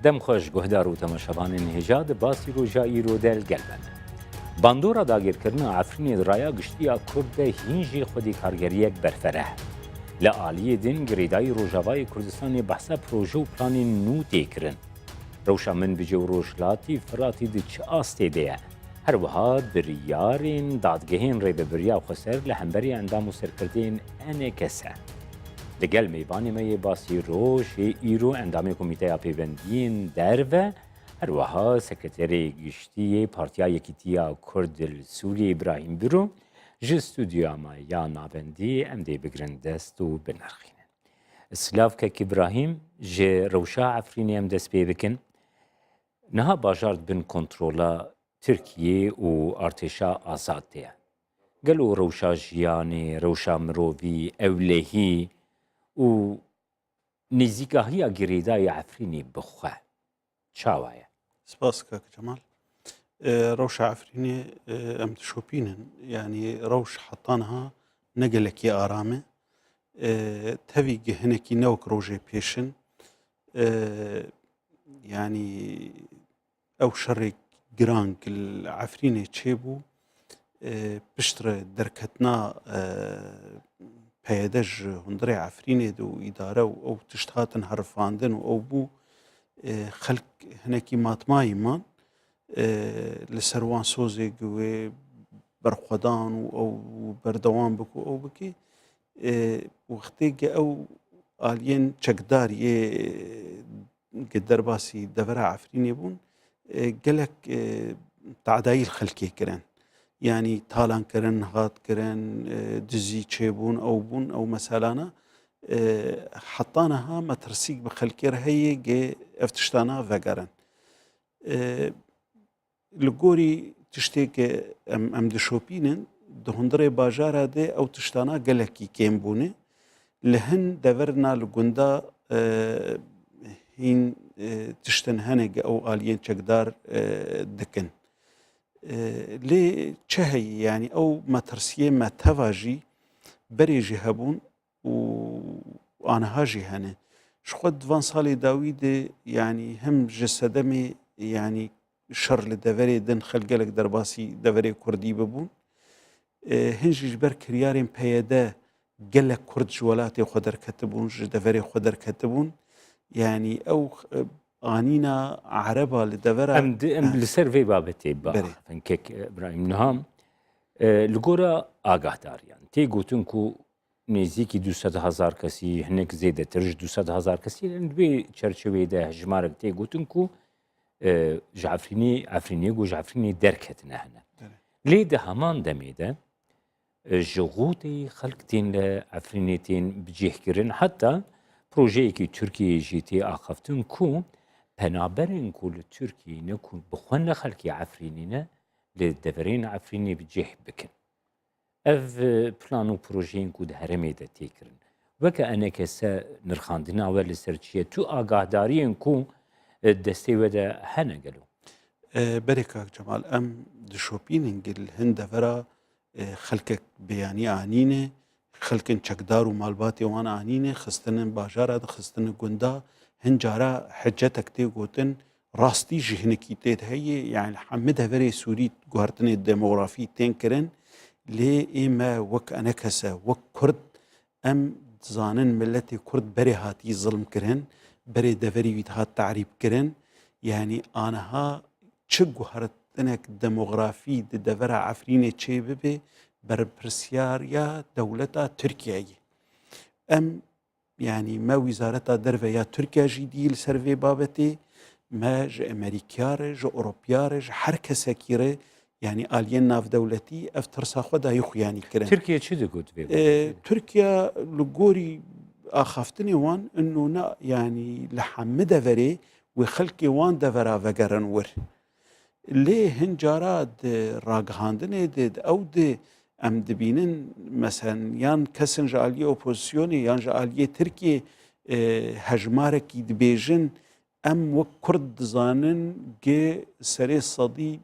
دەم خۆش گوهدار و تەماشەبانên هێژا di basî roja îro delgelben. Bandora dagirkirina Efrînê di raya giştiya Kurd de hîn jî xwedî kargeriyek berfereh. Li aliyê din girêdayî Rojavayê Kurdistanê behsa proje û planên nû tê kirin. Rewşa min bicê û rojhilatî Firatî di çi astê de ye. Her wiha biryarên dadgehên rêveberiya Xweser li hemberî endam û serkirdeyên NKS e. Li gel mêvanê me yê basî rojê îro endamê Komîteya Pêwendiyên Derve, her wiha Sekreterê Giştiyê Partiya Yekîtiya Kurd li Sûriyê İbrahîm Biro ji stûdyoya me ya navendî em dê bigirin dest û binirxînin. Slavkek İbrahîm ji rewşa Efrînê em dest pê bikin. Niha bajar dibin kontrola Tirkiye û artêşa azad de ye. Gelo rewşa jiyanê, rewşa mirovî, ewlehî û nêzîkahiya girêdayê Efrînê bi xwe çawa ye? سپاس کاک جمال روش عفرینی ام تشوپینن یعنی روش حطانها نگلکی آرامه تاوی گهنکی نوک روژه پیشن یعنی او شر گرانگ العفرینی چه بو پشتر درکتنا پیدج هندره عفرینی دو اداره و او تشتهاتن هرفاندن و او بو خلق هنکی ماتمای من لسروان سوزی گوی برخودان و او بردوان بکو او بکی وقتی که او آلین چکدار یه قدر باسی دورا عفرینی بون گلک تعدایل خلقی کرن یعنی تالان کرن هات کرن دزی چه بون او مثلانا حطانها مترسيق بخلكير هي افتشتانا فقرن لقوري تشتيك ام دشوبينن دهندري باجارة دي او تشتانا قلكي كيمبوني لهن دورنا لقندا هين تشتن هنق او آليين چكدار دكن لي چهي يعني او مترسيه ما تواجي بريجي هبون و آنها جی هنه شخود دوان سالی داویده یعنی هم جسدمی یعنی شر لدوری دن خلقلق در باسی دوری کردی ببون هنجی جبر کریارین پیاده گلک کرد جوالات خودر کتبون جدوری خودر کتبون یعنی او آنینا عربا لدورا ام لسر في بابتي با فنكك ابراهيم نهام لگورا آگاه داریان تی گوتن کو نزیکی 200,000 کسی هنک زیده ترج 200,000 کسی لندوی چرچوی ده هجمارک تی گوتن کو عفرینی گو عفرینی درکت نهنه لیده همان دمیده جغوتی خلق تین لعفرینی تین بجیه کرن حتی پروژه که ترکیه جیتی آخفتن کو پنابرین کو لترکیه نکو بخوان خلقی عفرینی نه لدورین عفرینی بجیه بکن ev plan û projeyên ku di herêmê de tê kirin. Weke enekese nirxandina we li ser çi ye? Tu agahdariyên ku destê we de hene gelo? Berê kak Cemal, em dişopînin gil hin devera xelkek beyanî anîne, xelkên çekdar û malbatê wan anîne, xistinin bajara de xistinin gunda, hin cara hecetek tê gotin, rastî ji hinekî tê de heye, yani hemî deverê Sûrî guhartinê demografî tên kirin, لێ ئێمە وەک ئەنەکەسە وەک کورد ئەم دزانن ملەتی کورد بەرێ هاتی زڵم کرن بەرێ دەڤەری ویت هات تعریب کرن یعنی ئانەها چ گوهرتنێک دەمۆغرافی دەڤەرە عەفرینێ چێ ببێ بەرپرسیاریا دەولەتا تورکیایە ئەم یعنی مە ویزارەتا دەرڤە یا تورکیا ژی دی لەسەر vê babetê me ji Amerîkayê ji Ewropayê ji her kesekî re yani aliyên navdewletî ev tirsa xwe dayê xuyanî kirin. Tirkiye çi digot vê? Tirkiye li gorî axaftinê wan innûna yani li hemî deverê wê xelkê wan devera vegerin wir. Lê hin cara di ragihandinê de ew de em dibînin meselen yan kesin ji aliyê opozisyonê yan ji aliyê Tirkiye hejmarekî dibêjin em wek Kurd dizanin gê serê sedî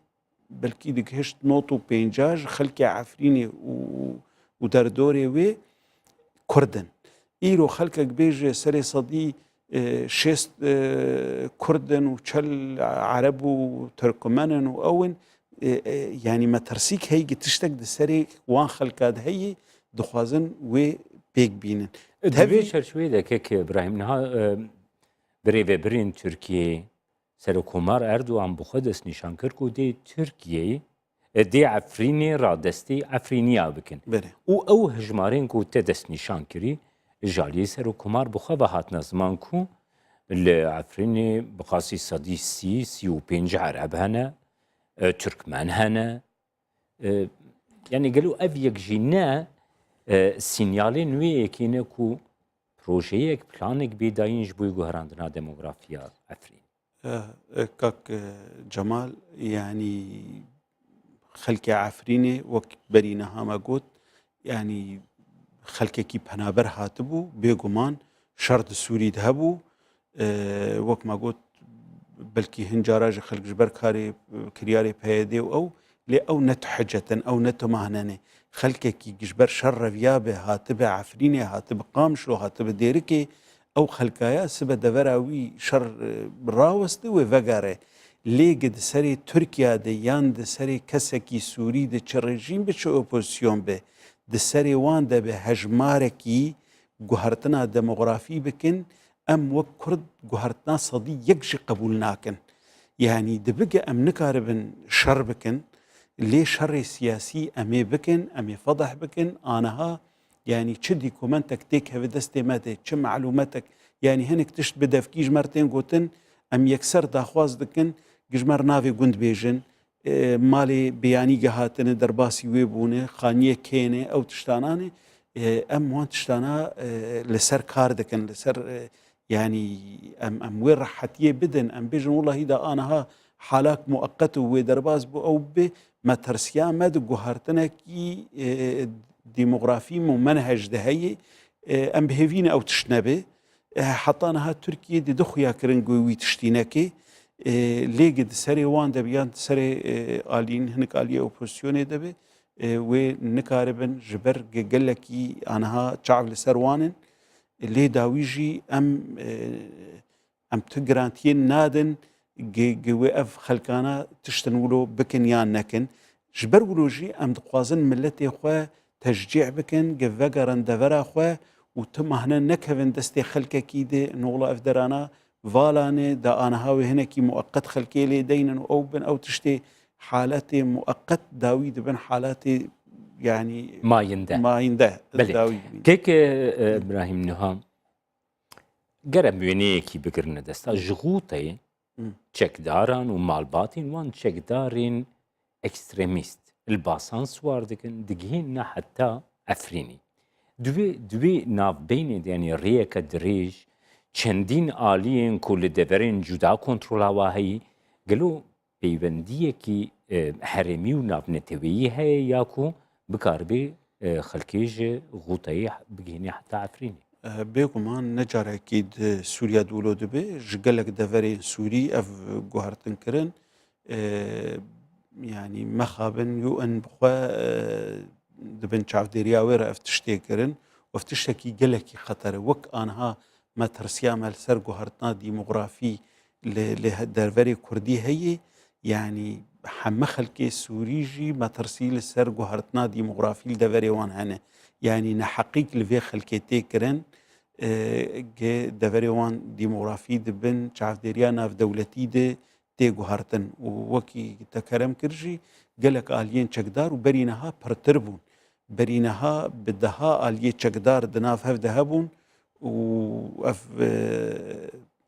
بلکی دگهشت 950 خلک عفرینی و در دوره وی کردن ایرو خلک بیج سر صدی شست كردن وشل عرب وتركمان وأون يعني ما ترسيك هي تشتك دسري وان خلقاد هي دخوازن و بيك بينن دوی چرچوی که ابراهیم نها بریو برین ترکیه سرکومار اردوغان بخودش نشان کرد که دی ترکیه دی عفرینی را دستی عفرینیا بکن او هجمارین که تدست نشان کری جالی سرکومار بخوا و هات نزمان که لعفرینی بخاصی صدی سی و پنج عرب هنه ترکمن هنه یعنی قالوا أبيك جينا سينيالي نوي كينا كو بروجيك بلانك بيداينج بوي جوهراندنا ديموغرافيا عفرين كاك جمال يعني خلك عفريني وك برينا هاما قوت يعني خلك كي بنابر هاتبو بيغمان شرط سوري دهبو وك ما قوت بلكي هنجاراج خلق جبر كاري كرياري بهيدي أو لأو نت حجة أو نت مهننة خلقك جبر شر فيابه هاتب عفريني هاتب قامشلو هاتب ديركي أو خلقايا سبا دفراوي شر راوست وفقاره ليقد سري تركيا ديان د سري كسكي سوري د رجيم بچ اوبوزيسيون به د سري وان د به هجماركي جوهرتنا ديموغرافي بكن ام وكرد جوهرتنا صدي يكشي قبول ناكن يعني دبقى ام نكاربن شر بكن ليه شر سياسي امي بكن امي فضح بكن انها يعني تشدي كومنتك تيك هذا دستماتك تش معلوماتك يعني هنك تشت بدفكي جمرتين قوتن ام يكسر داخواز دكن جمر نافي قند بيجن مالي بياني جهاتن درباسي ويبونه خانيه كينه او تشتانانه ام وان تشتانا لسر كار دكن لسر يعني ام وين راحتيه بدن ام بيجن والله اذا انا حالات مؤقته ودرباز بو او ما ترسيا مد جوهرتنكي ديموغرافي ممنهج دهي ام بهيفين او تشنبه حطانها تركيا دي دخيا كرنجوي تشتينكي ليجد سري وان دبيان سري آلين هنك آلية اوبوزيوني دبي ونكاربن جبر قلكي انها شعب لسروانن اللي داويجي ام تجرانتين نادن جوقف خلقانا تشتنولو بكن يان نكن جبر ولوجي ام دقوازن ملتي خوا تشجيع بكن جفقرن دفرا خوا وتمهنا نكهن دستي خلقا كيدي نولا افدرانا فالاني دا انا هاوي هنكي مؤقت خلقي لي دينا او بن او تشتي حالاتي مؤقت داويد بن حالاتي يعني ما ينده داويد كيك ابراهيم نهام قرب وينيكي بكرنا دستا جغوطي تشكداران ومالباتين وان تشكدارين اكستريميست الباسان سوار دكن دقهين حتى افريني دوی ناف بین یعنی ریک دریج چندین آلیین کل دورین جدا کنترل هایی گلو پیوندیه کی حرمی و ناف نتویی هایی یا کو بکاربی خلکیج غوطایی بگینی حتی عفرینی بيقومان نجار اكيد سوريا دولو دبي جقلك دفري سوري اف جوهرتن كرن يعني مخابن يو ان بخوا دبن شاف ديريا وير افتشتي كرن وافتشتكي قلكي خطر وك انها ما ترسيا مال سر جوهرتنا ديموغرافي لهدرفري كردي هي يعني حمخلكي سوريجي ما ترسيل سر جوهرتنا ديموغرافي لدفري وان هنا يعني نحقيق لفي خلكيتي كرن دفري وان ديموغرافي دبن شاف ديريا ناف دولتي دي تي جوهرتن ووكي تكرم كرجي قالك آليين چكدار وبرينها برتربون برينها بدها آلية چكدار دناف هف دهبون وف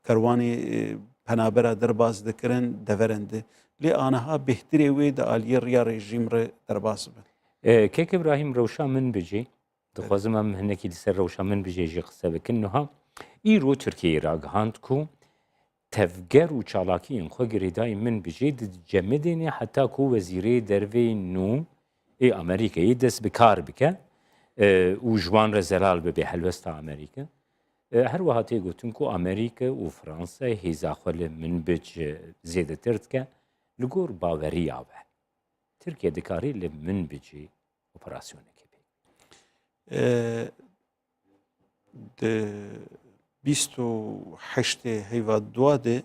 كرواني پنابرا درباز دكرن دفرنده لأنها بهتري ويد آلية ريا ريجيم درباز بن كيك إبراهيم روشا من بجي دخوازم هم هنكي لسر روشا من بجي جي قصة بكنها إيرو تركيا راقهاند كو تفجر و چالاکی خو گریدای من بجید جمدینی حتی کو وزیری دروی نو ای امریکایی دست بکار بکه و جوان رزلال به حلوستا امریکا هر وقتی گفتن کو امریکا و فرانسه هیزا خل من بج زیاده ترد که لگور باوری آبه ترکیه دکاری لمن بجی اپراسیونه که 28 هیوا دواده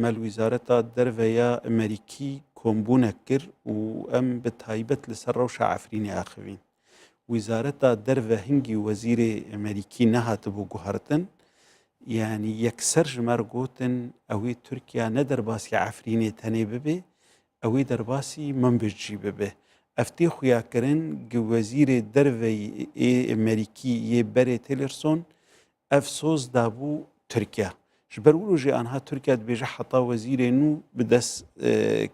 مل وزارتا درفیا امریکی کۆمبوونە کرد و ئەم بە تایبەت لەسەر ڕەوشە عەفرینی ئاخەوین وزارەتا دەرڤە هەنگی وەزیرێ ئەمریکی نەهاتە بۆ گوهارتن یعنی یەکسەر ژمار گوتن ئەوەی تورکیا نە دەرباسی عەفرینێ تەنێ ببێ ئەوەی دەرباسی منبجی ببێ ئەفتێ خویاکردن وەزیرێ دەرڤەی ئەمریکی یێ بەرێ تێلرسۆن ئەف سۆز دابوو تورکیا ji ber wilo jî anha Tirkiye dibêje heta wezîrê nû bi dest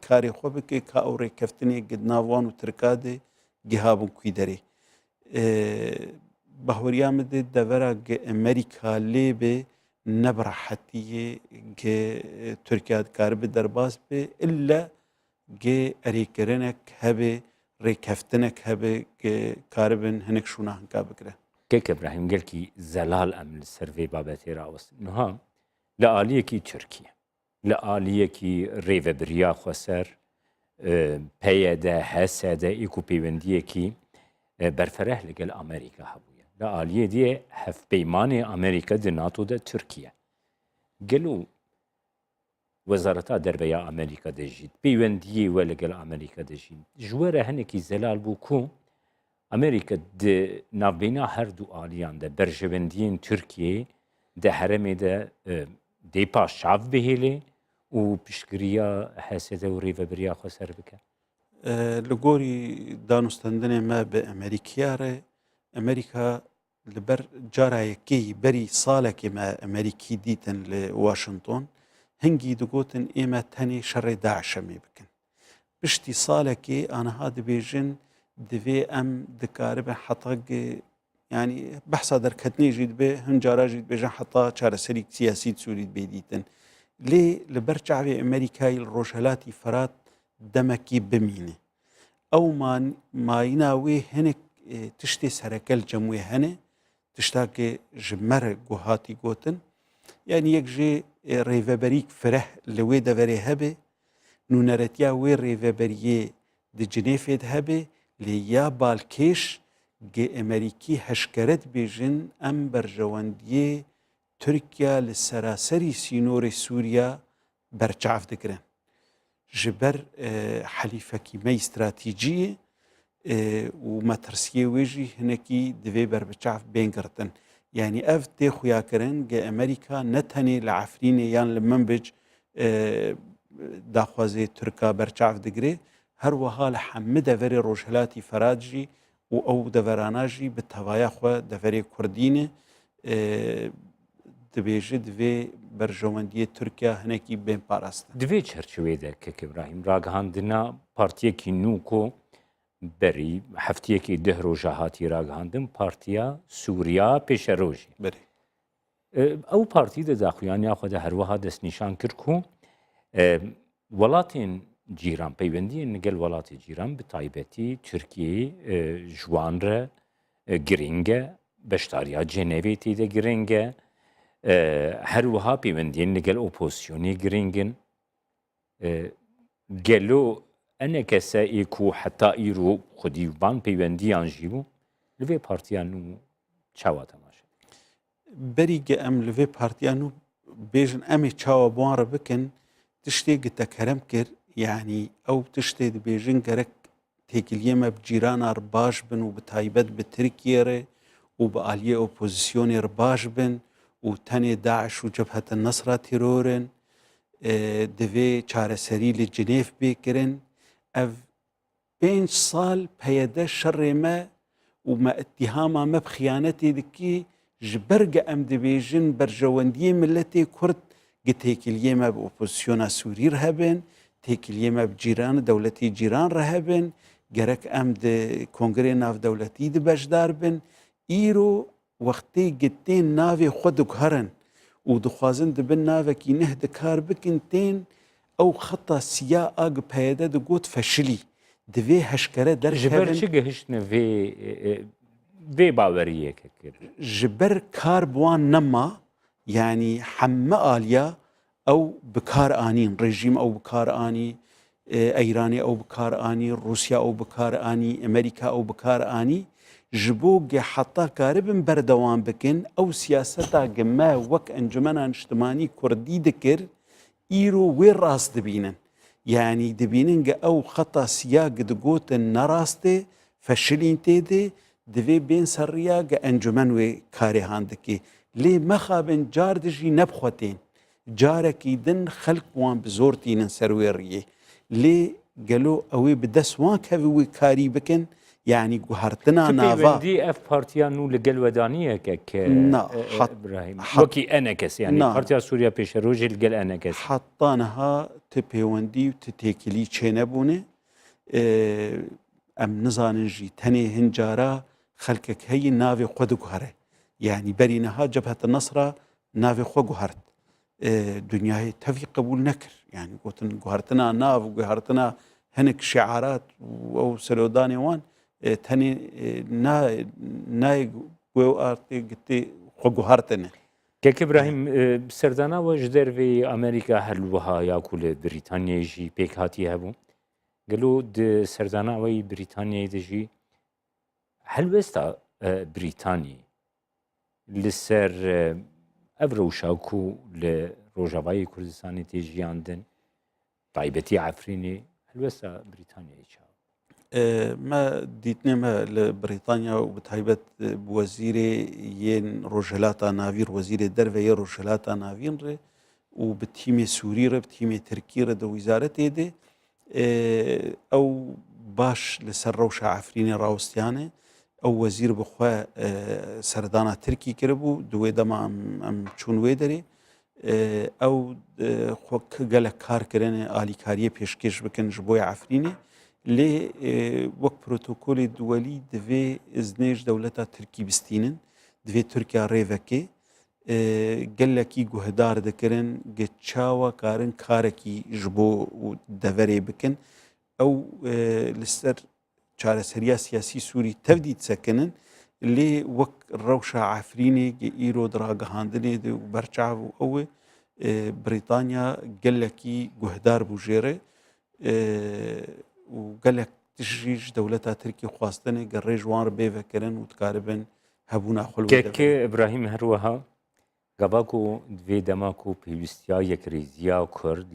karê xwe bike ka ew rêkeftinê nav wan û Tirkadê gihabin kwîderê. Bahweriya min dê devera Amerîka lê bê ne bi rehetiyê Tirkiye dikaribe derbas bê illa gê erêkirinek hebe rêkeftinek hebe karibin hinek şûna hinka bikire. Kek İbrahim gelkî zelal em li ser vê babetê rawestin. Niha li aliyekî Tirkiye, li aliyekî rêveberiya xwe ser peyê de, hesê de, êku peywendiyekî berfereh li gel Amerîka hebûye. Li aliyê diye hevpeymanê Amerîka di NATO de Tirkiye. Gelo Wezareta Derveya Amerîka de jî peywendiyê we li gel Amerîka de jî ji we re hinekî zelal bû ku Amerîka di navbêhna her du aliyan de berjewendiyên Tirkiyeyê di heremê de dê paş çav bihêlê û piştgiriya hesede û rêveberiya xwe ser bike. Li gorî danûstandinê me bi Amerîkiya re Amerîka li ber cara yekê berî salekê me Amerîkî dîtin li Washington hingî digotin ême tenê şerê Daişê mê bikin. Piştî salekê aniha dibêjin divê em dikaribe heta yani behsa derketinê jî dibe hin cara jî dibêjin heta çareserî siyasî Sûrî dibê dîtin. Lê li ber çavê Amerîkayê li Rojhilatê Firat demekî bimîne. Ew mayîna wê hinek tiştê serekel cem wê hene tiştakê ji me re hatî gotin yani yek jê rêveberîk fireh li wê deverê hebe nûneretiya wê rêveberiyê di Cinêfê de hebe lê ya balkêş gê Amerîkî heşkere dibêjin em berjewendiyê Tirkiye li seraserî sînorê Sûriya berçav dikirin. Ji ber helîfekî me stratîjiyê û metirsiyê wê jî hinekî divê berbiçav bên girtin. Yani ev tê xuyakirin gê Amerîka ne tenê li Efrînê yan li Minbic daxwazê Tirka berçav digire her wiha li hemû deverê Rojhilatê Firat jî û ew deverana jî bi tevaya xwe deverê Kurdî ne dibêje divê berjewendiyê Tirkiye hinekî bên parastin. Divê çerçevê de Kek İbrahim ragihandina partiyekî nû ku berî heftiyekî dih roja hatî ragihandin Partiya Sûriya Pêşerojê. Ew partî de daxuyaniya xwe de her wiha destnîşan kir ku welatên cîran peywendiyên li gel welatê cîran bi taybetî Tirkiyeyê ji wan re giring e beşdariya Cenevê tê de giring e her wiha peywendiyên li gel opozisyonê giring in gelo ene keseyê ku heta îro xwedî van peywendiyan jî bû li vê partiya nû çawa temaşe berî ge em li vê partiya nû bêjin em ê çawa wan re bikin tiştê gitekerem kir yani ew tiştê dibêjin gerek têkiliyê me bi cîrana re baş bin û bi taybet bi Tirkiye re û bi aliyê opozisyonê re baş bin û tenê Daeş û Cebheta Nesra terorên divê çareserî li Cinêv bê kirin ev 5 sal peyede şerê me û me ittihama me bi xıyanetê dikî ji ber ge em dibêjin berjewendiyê milletê Kurd gi têkiliyê me bi opozisyona Sûrî re hebin têkiliyê me bi cîran dewletê cîran re hebin gerek em di kongrê navdewletî de beşdar bin îro wextê gitên navê xwe diguherin û dixwazin dibin navekî neh dikar bikin tên ew xeta siya a gi peyede digot feşilî divê heşkere derkevin ji ber çi gihiştine vê baweriyê kir ji ber kar bi wan nema yani hemme aliya ew bi kar anîn rejîm ew bi kar anî Eyranê ew bi kar anî Rusya ew bi kar anî Amerîka ew bi kar anî جبو حتى كاربن بردوان بكن أو سياستا جما وك أنجمن اجتماعي كردي دكر إيرو وين راس دبينن يعني دبينن أو خطا سياق دقوت نراسته فشلين تيدي دوی بین سریا گه انجمن و کاری هندکی لی مخابن جار دجی نبخوتین جارکی دن خلق وان بزورتین سرویریه لی گلو اوی بدس وان کوی کاری بکن يعني قهرتنا نافا بندي اف بارتيا نو لقل ودانيه ك ابراهيم وكي انكس يعني بارتيا سوريا بيش روجل قل انكس حطانها تبيوندي وتتيكلي تشينبونه ام نزانجي تني هنجارا خلقك هي نافي قد قهره يعني برينها جبهة النصر نافي خو قهرت دنياي تفي قبول نكر يعني قلت قهرتنا ناف وقهرتنا هنك شعارات او سلوداني وان تني ناي قوارتي قلتي خو قهرتنا كيك ابراهيم سردانا وجدر في امريكا هلوها ياكل بريطانيا جي بيك هاتي هبو قالوا د سردانا وي بريطانيا دجي هل وستا بريطاني لسر افرو شاكو لروجاواي كردستاني تيجي عندن طيبتي عفريني هل وستا بريطانيا يشاو ما ديتنا ما لبريطانيا وبتهيبت بوزيري ين روجلاتا نافير وزير الدرفة ين روجلاتا نافير وبتيمي سوري بتيمي تركي دو وزارة دي او باش لسر روشا عفريني راوستياني او وزير بخوا سردانا تركي كربو دوي دما ام چون ويدري او خوك قال كار كرني آلي كاريه پیشکش بكن جبوي عفريني لي وك بروتوكول دولي دوي ازنيج دولتا تركي بستينن دوي تركيا ريفكي قال لكي جهدار دكرن جتشاوا كارن كاركي جبو دفري بكن او لسر چارەسەریە سیاسی سووری تەودی سەکنن لێ وەک ڕەوشە عافرینێک ئیرۆ دڕاگەهاندنێ و بەرچاو و ئەوێ بریتانیا گەلێکی گوهدار بوو ژێرە و گەلێک تژیش دەولەتە ترکی خواستنێ گە ڕێژوان بێڤەکردن و تکاربن هەبوو ناخۆڵ کێ ئیبراهیم هەروەها گەباک و دوێ دەماک و پێویستیا یەکریزییا و کورد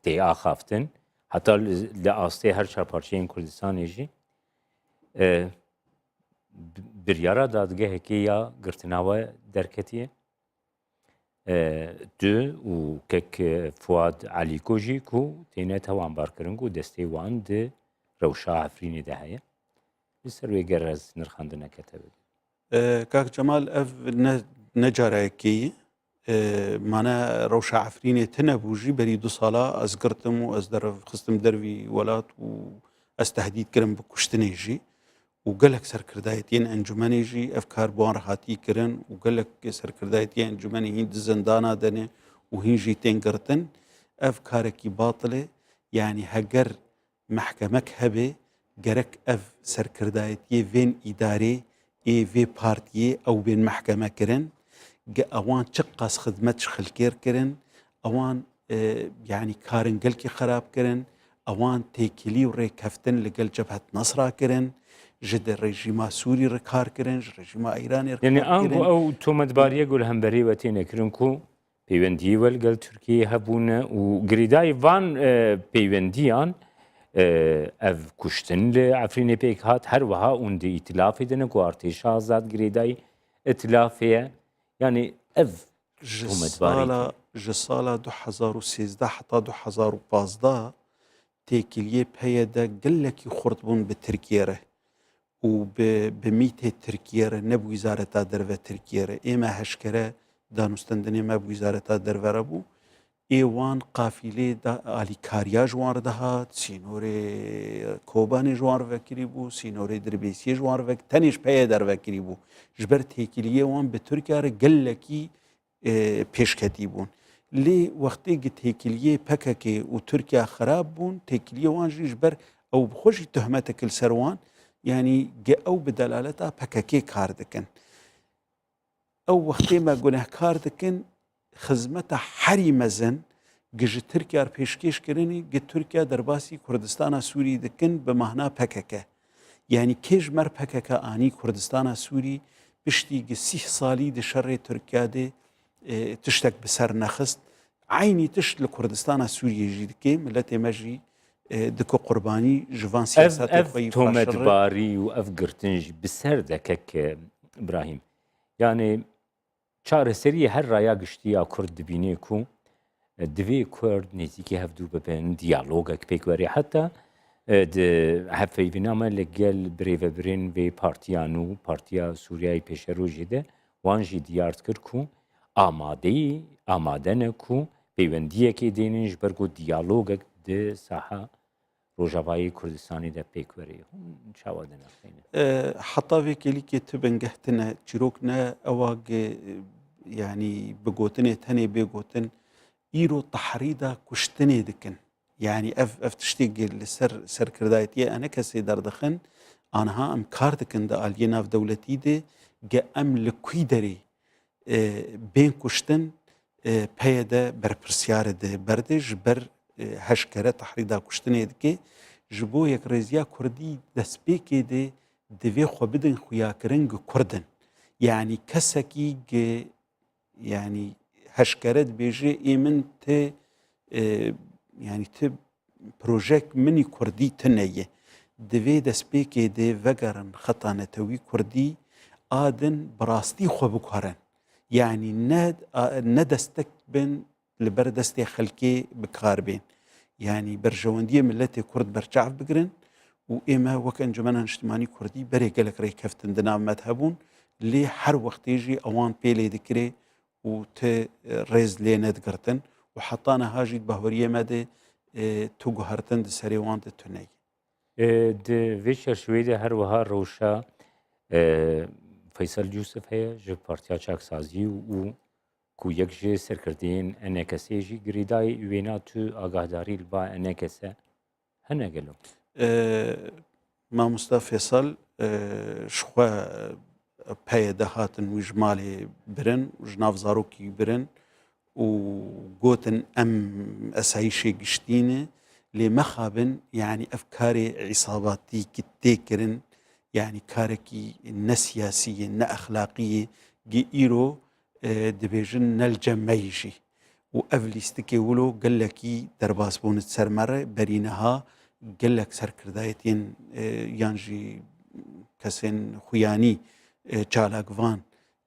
تێئا خافتن حتا لە ئاستێ هەر چارپارچەیەن کوردستانێژی بریارە دادگەهێکی یا گرتناوە دەرکەتیە دو و کەک فواد عەلیکۆژی و تێنێت هەوانبارکردن و دەستەی وان د ڕەوشا عەفرینێدا هەیە لەسەر وێ گەڕەز نرخاندنەکەتە بێت کاک جەمال ئەف نەجارایەکی مانە ڕەوشە عەفرینێ تنەبووژی بەری 2 ساڵە ئەس گرتم و ئەس خستم دەروی وڵات و ئەس تەهدید کردم بە کوشتنێژی و gelek serkirdayetiyên encûmenê jî ev kar bi wan rehatî kirin û gelek serkirdayetiyên encûmenê hîn di zindana dene û hîn jî tên girtin ev karekî batil e yanî heger mehkemek hebe gerek ev serkirdayetiyê vên îdarê ê vê partiyê ew bên mehkeme kirin ewan çi qas xidmet ji xelkêr kirin ewan yanî karin gelkî xerab kirin ewan têkilî û rêkeftin li gel Cebhet Nesra kirin ji de rejîma Sûrî re kar kirin ji rejîma Îranê re yani ango ew tometbariye gulhemberî we têne kirin ku peywendiyê wel gel Tirkiyeyê hebûne û girîdayê van peywendiyan ev kuştin li Efrînê pêk hat her wiha û di îtilafê dine ku artêşa azad girêdayî îtilafê ye yani ev tometbarî ji sala 2013 heta 2015 têkiliyê peyê de gelekî xurt bûn bi Tirkiye re û bi mîtê Tirkiye re ne bi Wîzareta Derve Tirkiye re ême heşkere danûstendinê me bi Wîzareta Derve re bû ê wan qafîlê da alîkariya ji wan re dihat sînorê Kobanê ji wan re vekirî bû sînorê Dirbêsiyê ji wan re tenê ji peyê dervekirî bû ji ber têkiliyê wan bi Tirkiye re gelekî pêşketî bûn lê wextê gi têkiliyê PKK û Tirkiye xerab bûn têkiliyê wan jî ji ber ew bi xwe jî tuhmetek li ser wan yanî ge ew bi delaleta PKK kar dikin ew wextê me gunehkar dikin xizmeta herî mezin gi ji Tirkiye re pêşkêş kirinî gi Tirkiye derbasî Kurdistana Sûrî dikin bi mahna PKK يعني كيج مر بككا آني كردستان سوري بشتي 6 سالي دي شر تركيا دي تشتك بسر نخست عيني تشت لكردستان سوري جيدكي ملتي مجي دكو قرباني جوان سياسات اف خوي تومت فاشر باري و اف گرتنج بسر دکک ابراهیم yani çareseriye her raya giştiya Kurd dibînê ku divê Kurd nêzîkî hevdû bibin diyalogek pêk werî heta di hevpeyvîna me li gel birêvebirên vê partiyan û Partiya Sûriyayê Pêşerojê de wan jî diyar kir ku amade ne ku peywendiyekê dênin ji ber ku diyalogek di saha Rojavayê Kurdistanê de pêk werî hûn çawa dine xîne حتا وی کلی که تو بنگهتنه چیروک نه اواگ يعني بگوتنه تنه بگوتن ایرو تحریدا کشتنه دکن يعني اف تشتیگ سر کردایتیه انا کسی دردخن آنها ام کار دکن ده آلیه ناف دولتی ده گه ام لکوی داری بین کشتن پیده بر پرسیار ده برده جبر هشکره تحریدا کشتنه دکه جبو یک رزیا کردی دسپیکی ده دوی خو بدن خویاکرن کردن يعني كسكي يعني هشكرت بيجي ايمن ت يعني ت بروجيك مني كردي تنيه دوی دسبيكي دي وگرن خطانه توي كردي آدن براستي خو بكارن يعني ندستك بن لبردستي خلقي بكاربين يعني برجواندية ملتي كرد برجعف بقرن وإما وك أنجمنا اجتماعي كردي بري قالك ري كفتن دنا مذهبون لي حر وقت يجي أوان بيلي ذكري وت ريز لي ندقرتن وحطانا هاجيد بهورية مدى توقو هرتن دي سريوان دي توني دي فيشر شويدة هر وها روشا فيصل يوسف هي جو بارتيا چاك سازي و کو یک جه سرکردین انکسی جی گریدای وینا تو آگاهداری با انکسه هنه گلو ما مصطفى فيصل شخوا پیدا هاتن وجمالي برن وجناف زاروكي برن وقوتن ام اسايشي قشتينه لمخابن يعني افكاري عصاباتي كتيكرن يعني كاركي نسياسيه ناخلاقيه جي ايرو دبيجن نالجميجي وافليستكي ولو قال لكي درباس بونت سرمره برينها قال لك سر كردايتين يانجي كسين خوياني چالاقوان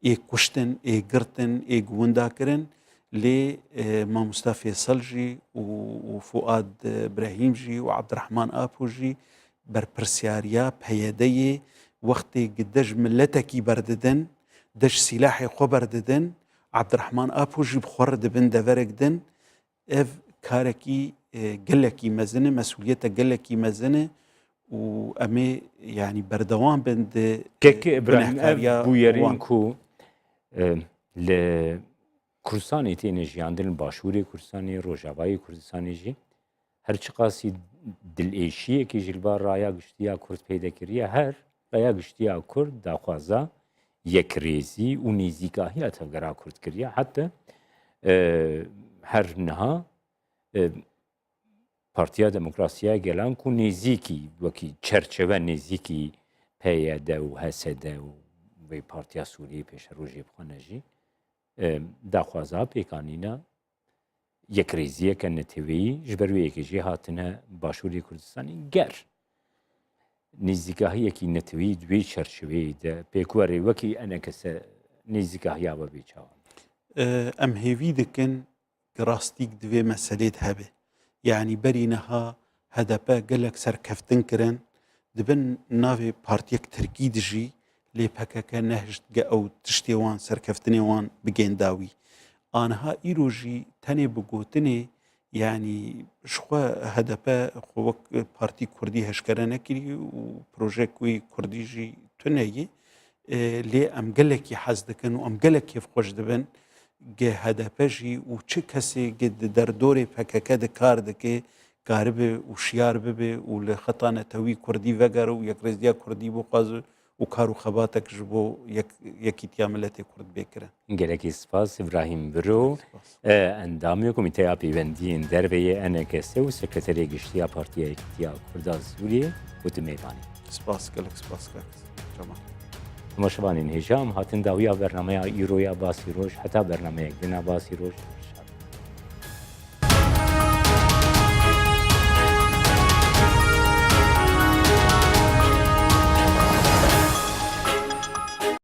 اي كشتن اي قرتن اي قوندا كرن لي ما مصطفى صلجي وفؤاد ابراهيمجي وعبد الرحمن ابوجي بربرسياريا بهيدي وقتي قدج ملتكي برددن دش سلاحي خبر ددن عبد الرحمن ابوجي بخور دبن دفرق دن اف كاركي قلكي مزنه مسؤوليته قلكي مزنه وامي يعني بردوان بند كيك ابراهيم بويرين كو ل كردستاني تيني جياندن باشوري كردستاني روجاواي كردستاني جي هر چقاسي دل ايشيه كي جلبار رايا گشتيا كرد پیدا كريا هر رايا گشتيا كرد داخوازا يكريزي و نيزيكاهي اتفقرا كرد كريا حتى هر نها پارتیا دموکراسیا گلان کو نزیکی وکی چرچوه نزیکی پیاده و حسده و وی پارتیا سوریه پیش روژی بخانجی داخوازا پیکانینا یک ریزیه که نتوی جبروی یکی جی هاتنه باشوری کردستانی گر نزیکاهی یکی نتوی دوی چرچوه ده پیکواری وکی انا کسا نزیکاهی آبا بیچاوان ام هیوی دکن راستیک دوی مسئلید هبه يعني برينها هدفا قالك سركفتن كرن دبن نافي بارتيك تركي دجي لي بكاكا نهج او تشتيوان سركفتنيوان بجين داوي انها ايروجي تاني بقوتني يعني شخوا هدفا خوك بارتي كردي هشكرا نكري وبروجيك وي كردي جي تنهي لي ام قالك يحزدكن وام قالك يفخوش دبن گه هدفه جی و چه کسی گد در دوری پککه ده کار ده که کاربه و شیار ببه و لخطانه توی کردی وگر و یک رزدیا کردی بو قاز û kar û xebatek ji bo yekîtiya Miletê Kurd bêkirin. gelekî spas İbrahim Biro endamê Komîteya Pêwendiyên Derveyê NKS û Sekreterê Giştiya Partiya Yekîtiya Kurda Sûriyê gotu mêvanî. Spas gelek spas Cemal. Temaşevanên hêja em hatin dawiya bernameya îroya basî roj heta bernameyek dina basî roj